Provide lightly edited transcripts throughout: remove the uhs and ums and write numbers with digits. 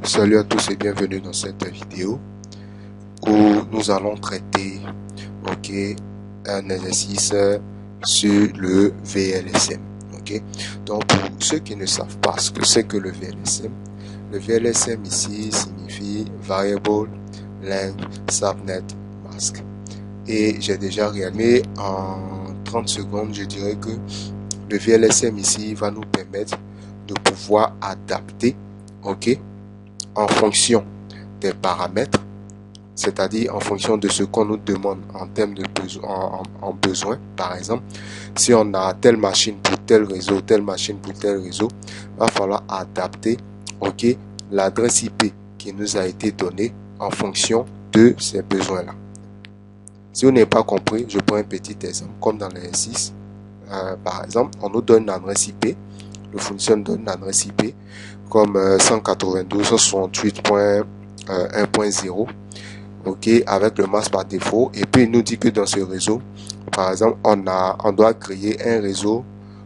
Salut à tous et bienvenue dans cette vidéo où nous allons traiter un exercice sur le VLSM. Donc pour ceux qui ne savent pas ce que c'est que le VLSM ici signifie Variable Length Subnet Mask. Et j'ai déjà réalisé en 30 secondes, je dirais que le VLSM ici va nous permettre de pouvoir adapter en fonction des paramètres, c'est-à-dire en fonction de ce qu'on nous demande en termes de besoin. Par exemple, si on a telle machine pour tel réseau, telle machine pour tel réseau, il va falloir adapter l'adresse IP qui nous a été donnée en fonction de ces besoins-là. Si vous n'avez pas compris, je prends un petit exemple, comme dans l'exercice. Par exemple, on nous donne une adresse IP, le fournisseur nous donne une adresse IP comme 192.168.1.0, avec le masque par défaut, et puis il nous dit que dans ce réseau, par exemple, on doit créer un réseau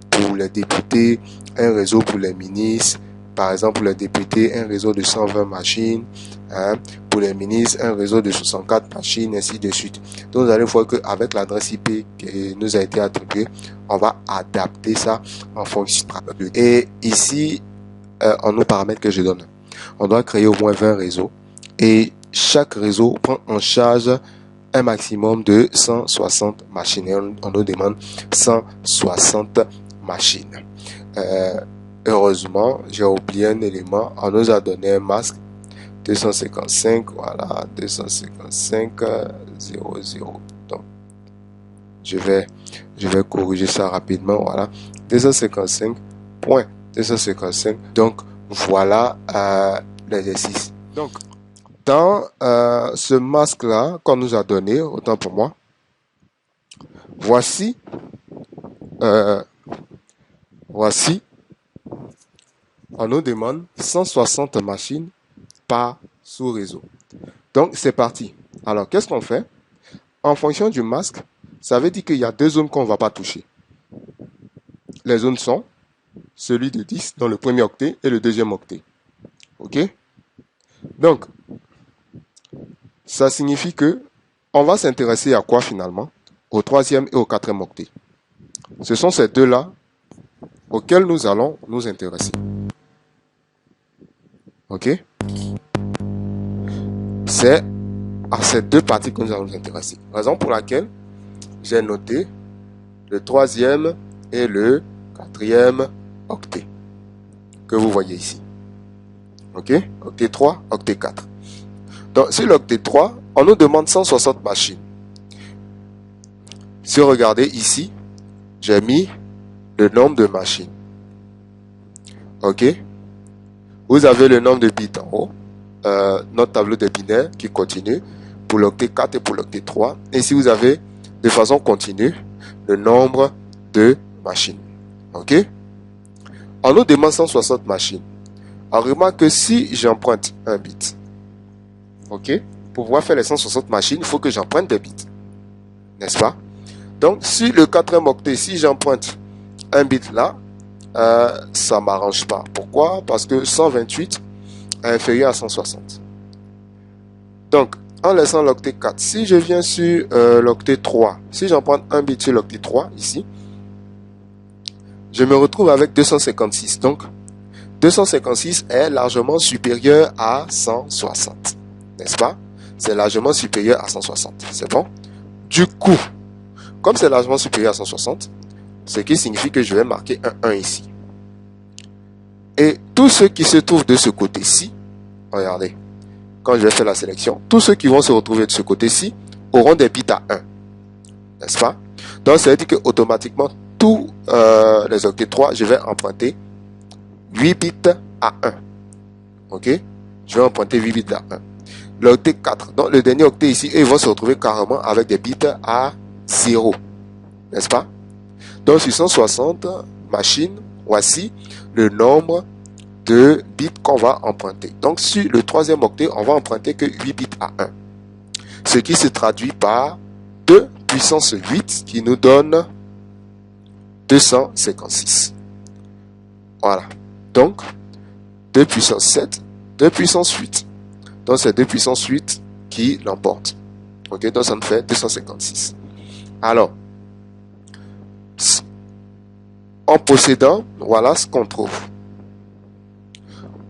pour les députés, un réseau pour les ministres, par exemple pour les députés, un réseau de 120 machines, pour les ministres, un réseau de 64 machines, ainsi de suite. Donc vous allez voir qu'avec l'adresse IP qui nous a été attribuée, on va adapter ça en fonction. Et ici, en nos paramètres que je donne, on doit créer au moins 20 réseaux et chaque réseau prend en charge un maximum de 160 machines. Et on nous demande 160 machines. Heureusement, j'ai oublié un élément. On nous a donné un masque 255, voilà, 255.00. Donc, je vais corriger ça rapidement, voilà, 255.255. Donc, voilà l'exercice. Donc, dans ce masque-là qu'on nous a donné, autant pour moi, voici, on nous demande 160 machines par sous-réseau. Donc, c'est parti. Alors, qu'est-ce qu'on fait? En fonction du masque, ça veut dire qu'il y a deux zones qu'on ne va pas toucher. Les zones sont celui de 10 dans le premier octet et le deuxième octet. Donc, ça signifie que on va s'intéresser à quoi finalement? Au troisième et au quatrième octet. Ce sont ces deux-là auxquels nous allons nous intéresser. C'est à ces deux parties que nous allons nous intéresser. Raison pour laquelle j'ai noté le troisième et le quatrième octet que vous voyez ici. Octet 3, octet 4. Donc, sur l'octet 3, on nous demande 160 machines. Si vous regardez ici, j'ai mis le nombre de machines. Vous avez le nombre de bits en haut, notre tableau de binaire qui continue pour l'octet 4 et pour l'octet 3. Et si vous avez de façon continue le nombre de machines. On nous demande 160 machines. Alors, remarque que si j'emprunte un bit, pour pouvoir faire les 160 machines, il faut que j'emprunte des bits. N'est-ce pas? Donc, sur le quatrième octet, si j'emprunte un bit là, ça ne m'arrange pas. Pourquoi? Parce que 128 est inférieur à 160. Donc, en laissant l'octet 4, si je viens sur l'octet 3, si j'emprunte un bit sur l'octet 3, ici, je me retrouve avec 256. Donc, 256 est largement supérieur à 160. N'est-ce pas? C'est largement supérieur à 160. C'est bon? Du coup, comme c'est largement supérieur à 160, ce qui signifie que je vais marquer un 1 ici. Et tous ceux qui se trouvent de ce côté-ci, regardez, quand je vais faire la sélection, tous ceux qui vont se retrouver de ce côté-ci auront des bits à 1. N'est-ce pas? Donc, ça veut dire que automatiquement, tous les octets 3, je vais emprunter 8 bits à 1. Je vais emprunter 8 bits à 1. L'octet 4, donc le dernier octet ici, ils vont se retrouver carrément avec des bits à 0. N'est-ce pas? Donc, sur 160 machines, voici le nombre de bits qu'on va emprunter. Donc, sur le troisième octet, on va emprunter que 8 bits à 1. Ce qui se traduit par 2 puissance 8 qui nous donne 256. Voilà. Donc, 2 puissance 7, 2 puissance 8. Donc c'est 2 puissance 8 qui l'emporte. Ok, donc ça me fait 256. Alors, en possédant, voilà ce qu'on trouve.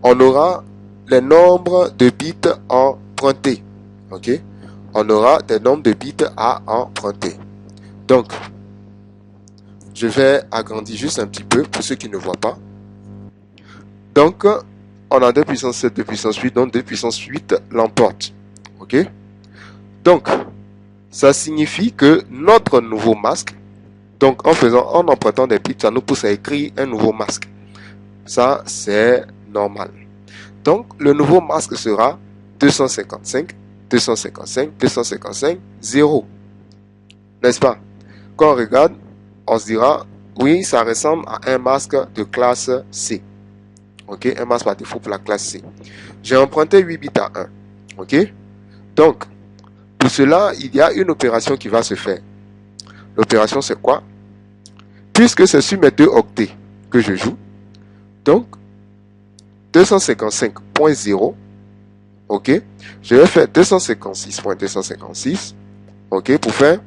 On aura les nombres de bits empruntés. Ok, on aura des nombres de bits à emprunter. Donc, je vais agrandir juste un petit peu pour ceux qui ne voient pas. Donc, on a 2 puissance 7, 2 puissance 8, donc 2 puissance 8 l'emporte. Ok? Donc, ça signifie que notre nouveau masque, donc en empruntant des bits, ça nous pousse à écrire un nouveau masque. Ça, c'est normal. Donc, le nouveau masque sera 255, 255, 255, 0. N'est-ce pas? Quand on regarde, on se dira, oui, ça ressemble à un masque de classe C. Ok, un masque par défaut pour la classe C. J'ai emprunté 8 bits à 1. Ok, donc, pour cela, il y a une opération qui va se faire. L'opération, c'est quoi? Puisque c'est sur mes 2 octets que je joue, donc, 255.0, ok, je vais faire 256.256, ok, pour faire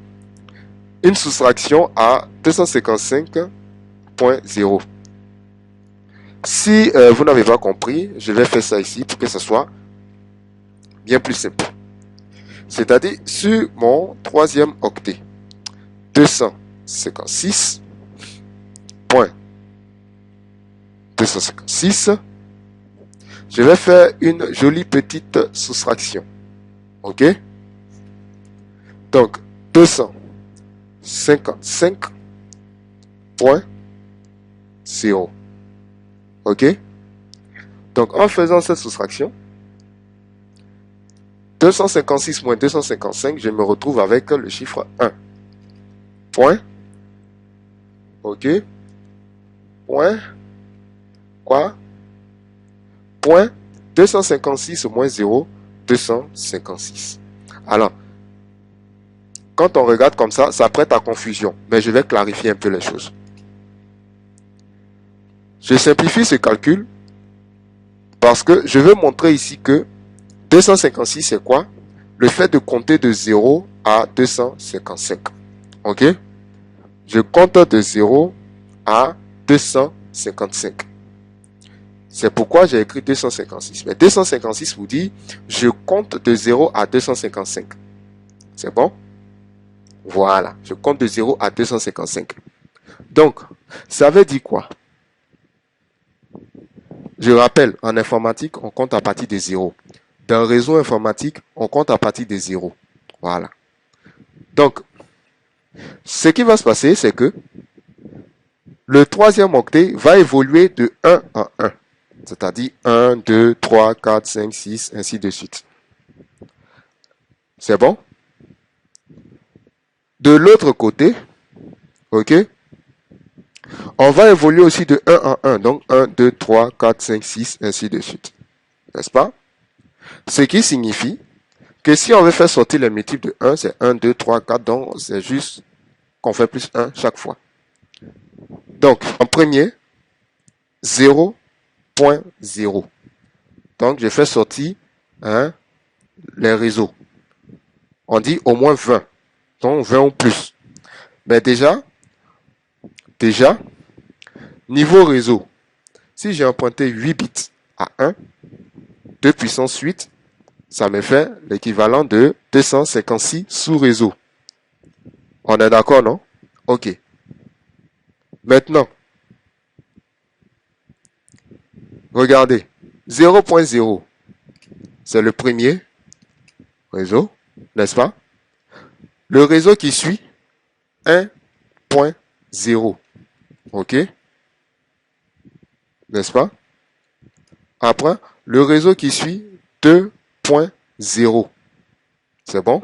une soustraction à 255.0. Si vous n'avez pas compris, je vais faire ça ici pour que ce soit bien plus simple. C'est-à-dire, sur mon troisième octet, 256.256, je vais faire une jolie petite soustraction. Ok? Donc, 255.0. Ok? Donc, en faisant cette soustraction, 256 moins 255, je me retrouve avec le chiffre 1. Point. Ok? Point. Quoi? Point. 256 moins 0, 256. Alors, quand on regarde comme ça prête à confusion. Mais je vais clarifier un peu les choses. Je simplifie ce calcul parce que je veux montrer ici que 256 c'est quoi? Le fait de compter de 0 à 255. Ok? Je compte de 0 à 255. C'est pourquoi j'ai écrit 256. Mais 256 vous dit, je compte de 0 à 255. C'est bon? Voilà, je compte de 0 à 255. Donc, ça veut dire quoi? Je rappelle, en informatique, on compte à partir de 0. Dans le réseau informatique, on compte à partir de 0. Voilà. Donc, ce qui va se passer, c'est que le troisième octet va évoluer de 1 en 1. C'est-à-dire 1, 2, 3, 4, 5, 6, ainsi de suite. C'est bon? De l'autre côté, ok, on va évoluer aussi de 1 en 1. Donc 1, 2, 3, 4, 5, 6, ainsi de suite. N'est-ce pas? Ce qui signifie que si on veut faire sortir les multiples de 1, c'est 1, 2, 3, 4. Donc c'est juste qu'on fait plus 1 chaque fois. Donc en premier, 0.0. Donc je fais sortir les réseaux. On dit au moins 20. Donc 20 ou plus. Mais déjà, niveau réseau, si j'ai emprunté 8 bits à 1, 2 puissance 8, ça me fait l'équivalent de 256 sous réseau. On est d'accord, non? Ok. Maintenant, regardez. 0.0, c'est le premier réseau, n'est-ce pas? Le réseau qui suit, 1.0. Ok? N'est-ce pas? Après, le réseau qui suit, 2.0. C'est bon?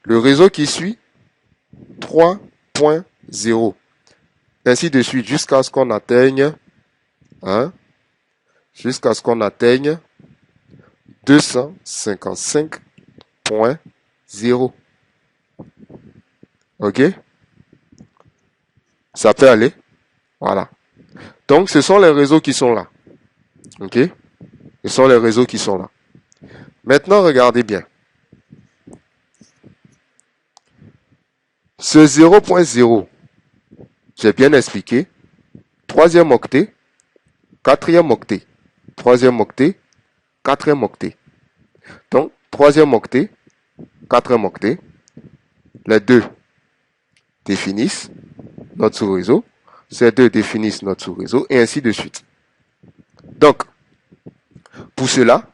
Le réseau qui suit, 3.0. Ainsi de suite, jusqu'à ce qu'on atteigne, jusqu'à ce qu'on atteigne 255.0. Ok? Ça peut aller? Voilà. Donc, ce sont les réseaux qui sont là. Ok? Ce sont les réseaux qui sont là. Maintenant, regardez bien. Ce 0.0, j'ai bien expliqué. Troisième octet, quatrième octet, troisième octet, quatrième octet. Donc, troisième octet, quatrième octet, les deux définissent notre sous-réseau, ces deux définissent notre sous-réseau, et ainsi de suite. Donc, pour cela,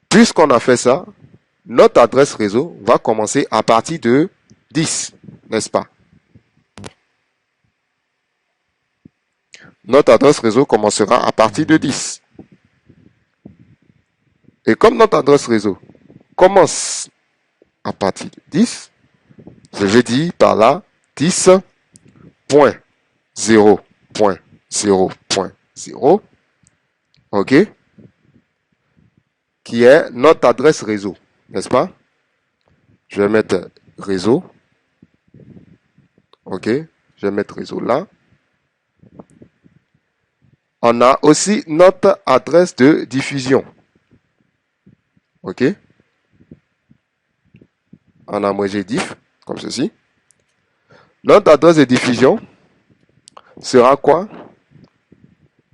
puisqu'on a fait ça, notre adresse réseau va commencer à partir de 10, n'est-ce pas? Notre adresse réseau commencera à partir de 10. Et comme notre adresse réseau commence à partir de 10, je vais dire par là 10.0.0.0, ok, qui est notre adresse réseau, n'est-ce pas? Je vais mettre réseau, ok, je vais mettre réseau là. On a aussi notre adresse de diffusion, ok, en abrégé diff, comme ceci. Notre adresse de diffusion sera quoi?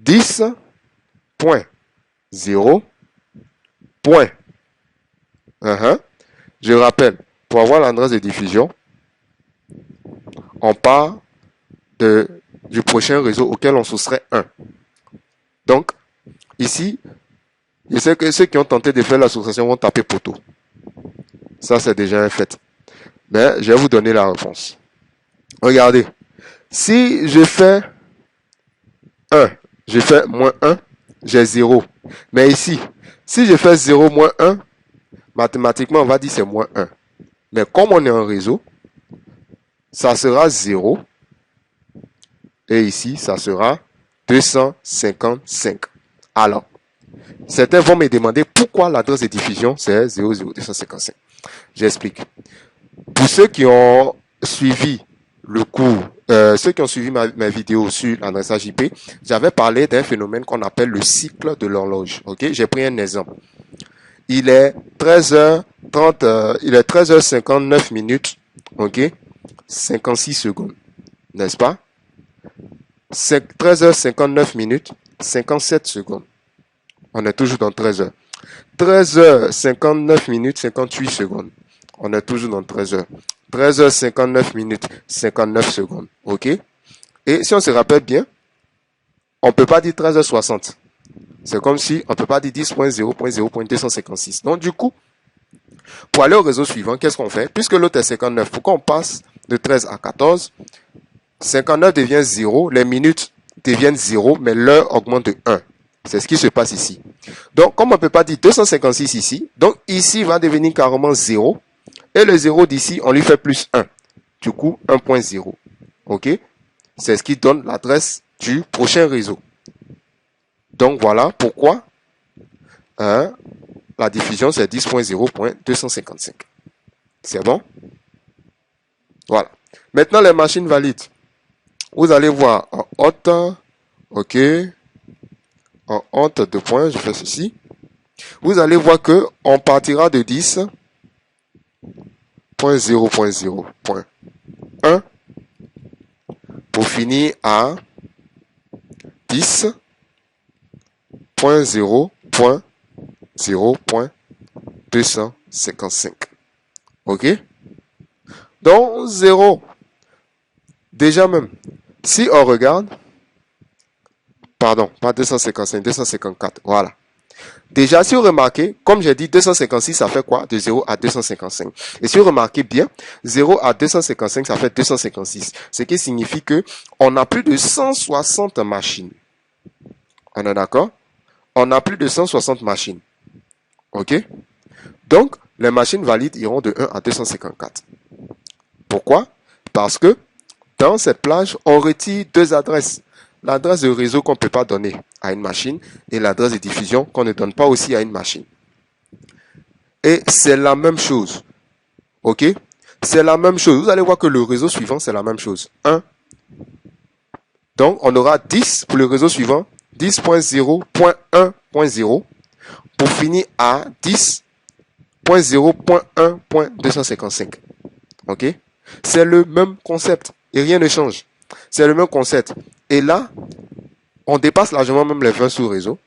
10.0. Je rappelle, pour avoir l'adresse de diffusion, on part du prochain réseau auquel on soustrait 1. Donc, ici, je sais que ceux qui ont tenté de faire la soustraction vont taper poteau. Ça, c'est déjà un fait. Mais je vais vous donner la réponse. Regardez. Si je fais 1, je fais moins 1, j'ai 0. Mais ici, si je fais 0 moins 1, mathématiquement, on va dire c'est moins 1. Mais comme on est en réseau, ça sera 0. Et ici, ça sera 255. Alors, certains vont me demander pourquoi l'adresse de diffusion, c'est 00255. J'explique. Pour ceux qui ont suivi le cours, ceux qui ont suivi ma vidéo sur l'adressage IP, j'avais parlé d'un phénomène qu'on appelle le cycle de l'horloge. Ok, j'ai pris un exemple. Il est 13h30, il est 13h59 minutes, ok, 56 secondes, n'est-ce pas? 13h59 minutes, 57 secondes. On est toujours dans 13h. 13h59 minutes, 58 secondes. On est toujours dans 13h. 13h59 minutes, 59 secondes. OK? Et si on se rappelle bien, on ne peut pas dire 13h60. C'est comme si on ne peut pas dire 10.0.0.256. Donc, du coup, pour aller au réseau suivant, qu'est-ce qu'on fait? Puisque l'autre est 59, pourquoi on passe de 13 à 14? 59 devient 0, les minutes deviennent 0, mais l'heure augmente de 1. C'est ce qui se passe ici. Donc, comme on ne peut pas dire 256 ici, donc ici va devenir carrément 0. Et le 0 d'ici, on lui fait plus 1. Du coup, 1.0. OK? C'est ce qui donne l'adresse du prochain réseau. Donc, voilà pourquoi la diffusion, c'est 10.0.255. C'est bon? Voilà. Maintenant, les machines valides. Vous allez voir en haute, OK, en haute de points, je fais ceci. Vous allez voir que on partira de 10.0.0.1 pour finir à 10.0.0.255. OK? Donc, 0. Déjà même, si on regarde, pardon, pas 255, 254, voilà. Déjà, si vous remarquez, comme j'ai dit, 256, ça fait quoi? De 0 à 255. Et si vous remarquez bien, 0 à 255, ça fait 256. Ce qui signifie que on a plus de 160 machines. On est d'accord? On a plus de 160 machines. OK? Donc, les machines valides iront de 1 à 254. Pourquoi? Parce que dans cette plage, on retire deux adresses. L'adresse de réseau qu'on ne peut pas donner à une machine et l'adresse de diffusion qu'on ne donne pas aussi à une machine. Et c'est la même chose. OK? C'est la même chose. Vous allez voir que le réseau suivant, c'est la même chose. 1. Donc, on aura 10 pour le réseau suivant. 10.0.1 10.0 pour finir à 10.0.1.255. Ok? C'est le même concept et rien ne change. C'est le même concept. Et là, on dépasse largement même les 20 sous-réseaux.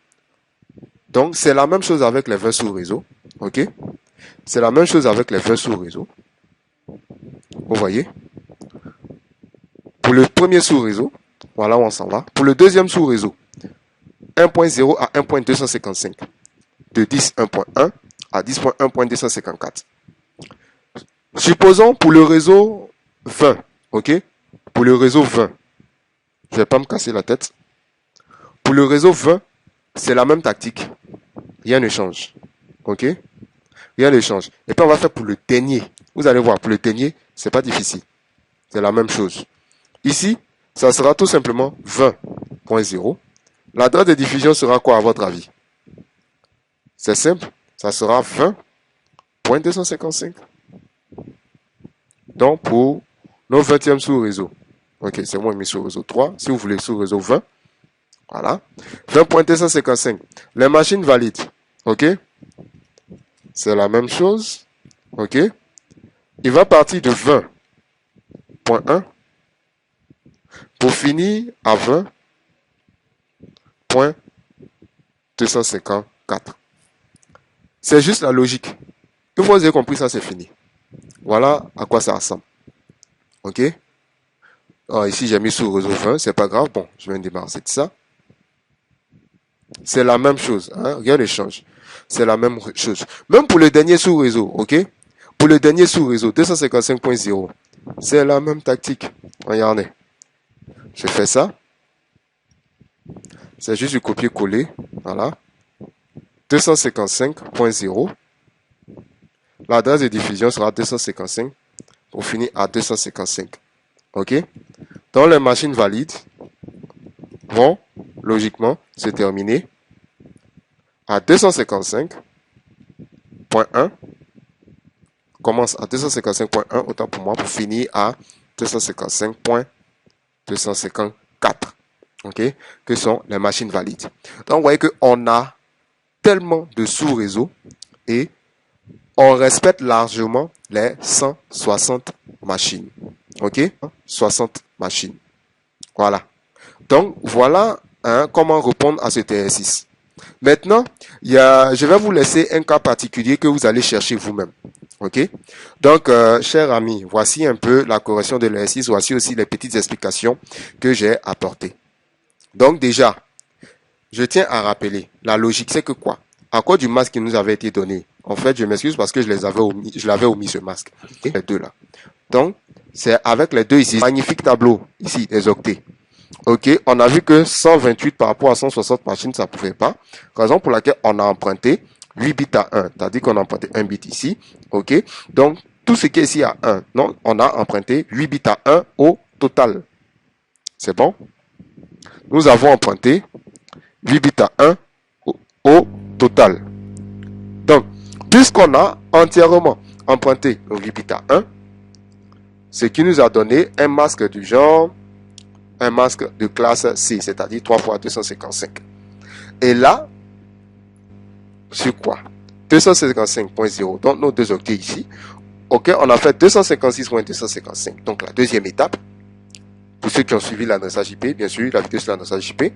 Donc, c'est la même chose avec les 20 sous-réseaux. Ok? C'est la même chose avec les 20 sous-réseaux. Vous voyez? Pour le premier sous-réseau, voilà où on s'en va. Pour le deuxième sous-réseau, 1.0 à 1.255. De 10.1 à 10.1.254. Supposons pour le réseau 20. Ok? Pour le réseau 20. Je ne vais pas me casser la tête. Pour le réseau 20, c'est la même tactique. Rien ne change. Ok? Rien ne change. Et puis on va faire pour le dernier. Vous allez voir, pour le dernier, c'est pas difficile. C'est la même chose. Ici, ça sera tout simplement 20.0. L'adresse de diffusion sera quoi à votre avis? C'est simple. Ça sera 20.255. Donc pour nos 20e sous-réseau. Ok, c'est moi qui mis sous-réseau 3. Si vous voulez sous-réseau 20. Voilà. 20.255. Les machines valides. Ok? C'est la même chose. Ok? Il va partir de 20.1 pour finir à 20.254. C'est juste la logique. Une fois que vous avez compris ça, c'est fini. Voilà à quoi ça ressemble. Ok? Alors ici, j'ai mis sous réseau 20. C'est pas grave. Bon, je vais me débarrasser de ça. C'est la même chose. Hein? Rien ne change. C'est la même chose. Même pour le dernier sous-réseau. Ok? Pour le dernier sous-réseau, 255.0. C'est la même tactique. Regardez. Je fais ça. C'est juste du copier-coller. Voilà. 255.0. L'adresse de diffusion sera 255 pour finir à 255. Ok? Donc les machines valides vont logiquement se terminer à 255.1. Commence à 255.1, autant pour moi, pour finir à 255.254. Ok? Que sont les machines valides. Donc vous voyez qu'on a tellement de sous-réseaux et on respecte largement les 160 machines. Ok? 60 machines. Voilà. Donc, voilà comment répondre à cet exercice. Maintenant, je vais vous laisser un cas particulier que vous allez chercher vous-même. Ok? Donc, chers amis, voici un peu la correction de l'exercice. Voici aussi les petites explications que j'ai apportées. Donc, déjà, je tiens à rappeler, la logique, c'est que quoi? À cause du masque qui nous avait été donné, en fait, je m'excuse parce que je l'avais omis ce masque. Les deux là. Donc, c'est avec les deux ici. Magnifique tableau, ici, les octets. Ok, on a vu que 128 par rapport à 160 machines, ça ne pouvait pas. Raison pour laquelle on a emprunté 8 bits à 1. C'est-à-dire qu'on a emprunté 1 bit ici. Ok, donc tout ce qui est ici à 1. Non, on a emprunté 8 bits à 1 au total. C'est bon? Nous avons emprunté 8 bits à 1 au total. Donc, puisqu'on a entièrement emprunté nos 8 bits à 1, ce qui nous a donné un masque du genre, un masque de classe C, c'est-à-dire 3 fois 255. Et là, sur quoi? 255.0, donc nos deux octets ici. Ok, on a fait 256.255, donc la deuxième étape. Pour ceux qui ont suivi l'adressage IP, bien sûr, la vidéo sur l'adressage IP.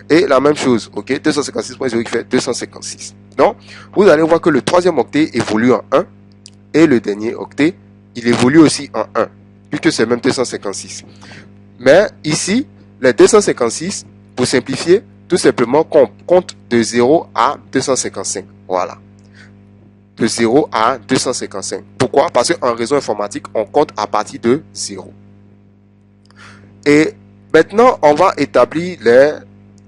Et la même chose, ok, 256.0 qui fait 256. Donc, vous allez voir que le troisième octet évolue en 1 et le dernier octet, il évolue aussi en 1, puisque c'est même 256. Mais ici, les 256, pour simplifier, tout simplement qu'on compte de 0 à 255. Voilà. De 0 à 255. Pourquoi? Parce qu'en réseau informatique, on compte à partir de 0. Et maintenant, on va établir les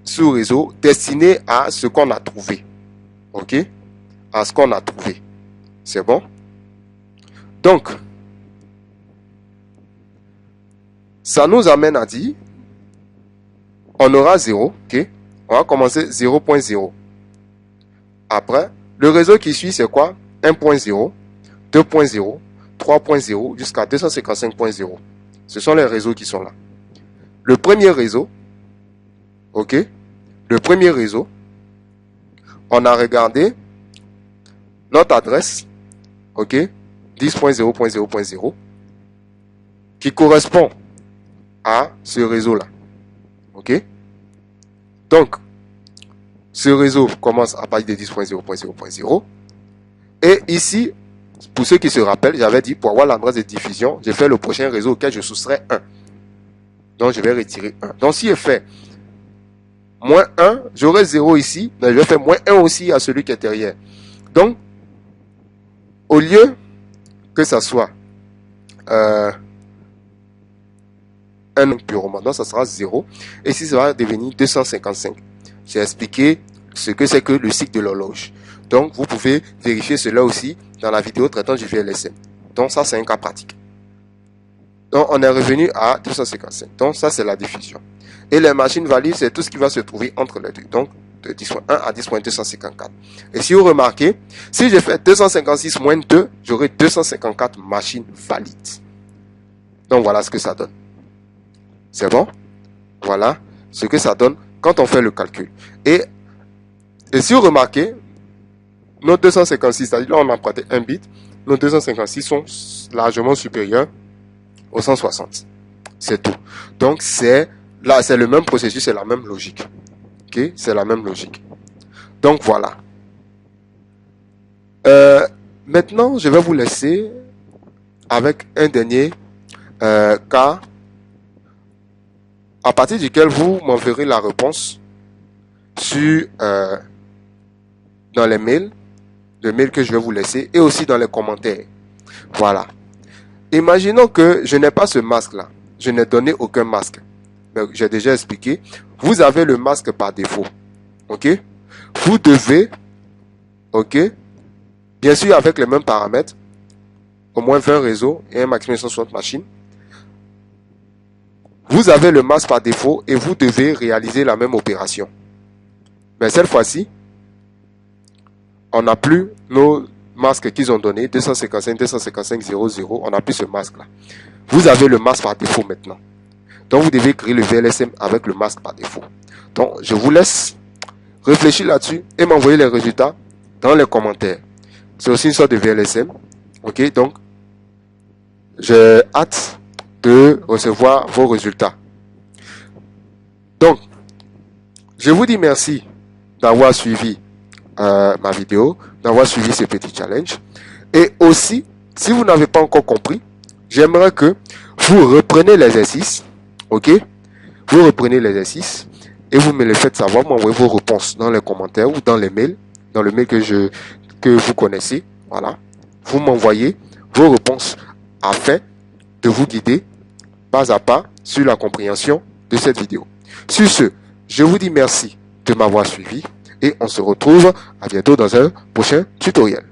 sous-réseaux destinés à ce qu'on a trouvé. Ok? À ce qu'on a trouvé. C'est bon? Donc, ça nous amène à dire, on aura 0, ok? On va commencer 0.0. Après, le réseau qui suit, c'est quoi? 1.0, 2.0, 3.0 jusqu'à 255.0. Ce sont les réseaux qui sont là. Le premier réseau, ok? Le premier réseau, on a regardé notre adresse, ok, 10.0.0.0, qui correspond à ce réseau-là. Ok? Donc, ce réseau commence à partir de 10.0.0.0. Et ici, pour ceux qui se rappellent, j'avais dit pour avoir l'adresse de diffusion, j'ai fait le prochain réseau auquel je soustrais 1. Donc, je vais retirer 1. Donc, si je fais moins 1, j'aurai 0 ici, mais je vais faire moins 1 aussi à celui qui est derrière. Donc, au lieu que ça soit un purement, donc ça sera 0. Et ici, ça va devenir 255. J'ai expliqué ce que c'est que le cycle de l'horloge. Donc, vous pouvez vérifier cela aussi dans la vidéo traitant du VLSM. Donc, ça, c'est un cas pratique. Donc, on est revenu à 255. Donc, ça, c'est la diffusion. Et les machines valides, c'est tout ce qui va se trouver entre les deux. Donc, de 10.1 à 10.254. Et si vous remarquez, si je fais 256 moins 2, j'aurai 254 machines valides. Donc, voilà ce que ça donne. C'est bon? Voilà ce que ça donne quand on fait le calcul. Et si vous remarquez, nos 256, c'est-à-dire là on a emprunté un bit, nos 256 sont largement supérieurs aux 160. C'est tout. Donc là, c'est le même processus, c'est la même logique. Ok? C'est la même logique. Donc voilà. Maintenant, je vais vous laisser avec un dernier cas à partir duquel vous m'enverrez la réponse sur dans les mails, le mail que je vais vous laisser, et aussi dans les commentaires. Voilà. Imaginons que je n'ai pas ce masque-là. Je n'ai donné aucun masque. Mais j'ai déjà expliqué. Vous avez le masque par défaut. Ok? Vous devez, ok? Bien sûr, avec les mêmes paramètres, au moins 20 réseaux et un maximum de 160 machines. Vous avez le masque par défaut et vous devez réaliser la même opération. Mais cette fois-ci, on n'a plus nos masques qu'ils ont donnés, 255, 255, 00, on n'a plus ce masque-là. Vous avez le masque par défaut maintenant. Donc, vous devez créer le VLSM avec le masque par défaut. Donc, je vous laisse réfléchir là-dessus et m'envoyer les résultats dans les commentaires. C'est aussi une sorte de VLSM. Ok, donc, j'ai hâte de recevoir vos résultats. Donc, je vous dis merci d'avoir suivi ma vidéo, d'avoir suivi ce petit challenge. Et aussi, si vous n'avez pas encore compris, j'aimerais que vous repreniez l'exercice. Ok? Vous reprenez l'exercice et vous me le faites savoir, m'envoyez vos réponses dans les commentaires ou dans les mails, dans le mail que vous connaissez. Voilà. Vous m'envoyez vos réponses afin de vous guider pas à pas sur la compréhension de cette vidéo. Sur ce, je vous dis merci de m'avoir suivi et on se retrouve à bientôt dans un prochain tutoriel.